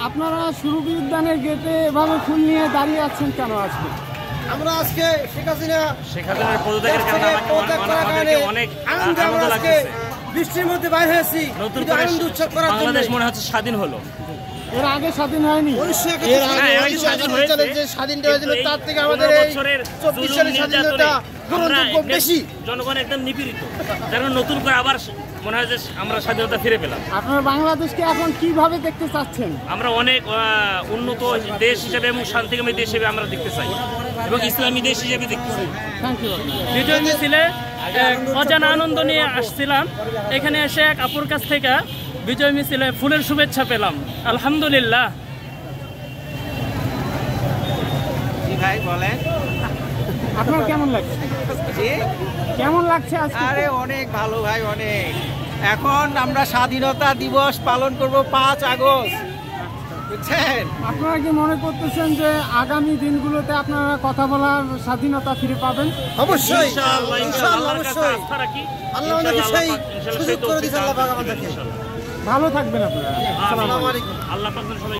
আপনারা সুরভি উদ্যানের গেটে এভাবে ফুল নিয়ে দাঁড়িয়ে আছেন কেন আজকে? আমরা আজকে শেখ হাসিনার পদত্যাগের কারণে অনেক আনন্দ লাগছে। বৃষ্টির মধ্যে বাইরে হয়েছি, নতুন করে আনন্দ উৎসব করার জন্য। বাংলাদেশ মনে হচ্ছে স্বাধীন হলো। এর আগে স্বাধীন হয়নি। এর আগে যে স্বাধীনতা হয়েছিল তার থেকে আমাদের এই 24 সালের স্বাধীনতা গ্রহণযোগ্য বেশি। জনগণ একদম নিপীড়িত, যার নতুন করে আবার মনে হয় যে আমরা স্বাধীনতা ফিরে পেলাম। আপনারা বাংলাদেশকে এখন কিভাবে দেখতে চাচ্ছেন? আমরা অনেক উন্নত দেশ হিসেবে এবং শান্তিকামী দেশ হিসেবে আমরা দেখতে চাই এবং ইসলামী দেশ হিসেবে দেখতে চাই। Thank you. বিজয় মিছিলে অজানা আনন্দ নিয়ে আসছিলাম, এখানে এসে এক আপুর কাছ থেকে বিজয় মিছিলে ফুলের শুভেচ্ছা পেলাম, আলহামদুলিল্লাহ। ভাই বলেন, আপনার কেমন লাগছে? কেমন লাগছে আজকে? আরে অনেক ভালো ভাই, অনেক। এখন আমরা স্বাধীনতা দিবস পালন করব 5 আগস্ট, বুঝছেন? আপনারা কি মনে করতেছেন যে আগামী দিনগুলোতে আপনারা কথা বলার স্বাধীনতা ফিরে পাবেন? অবশ্যই, ইনশাআল্লাহ, ইনশাআল্লাহ, অবশ্যই। আল্লাহ আমাদেরকে সেই সুযোগ করে দিয়েছে, আল্লাহ পাক আমাদেরকে। ভালো থাকবেন আপনারা। আসসালামু আলাইকুম। আল্লাহ পাক সবাই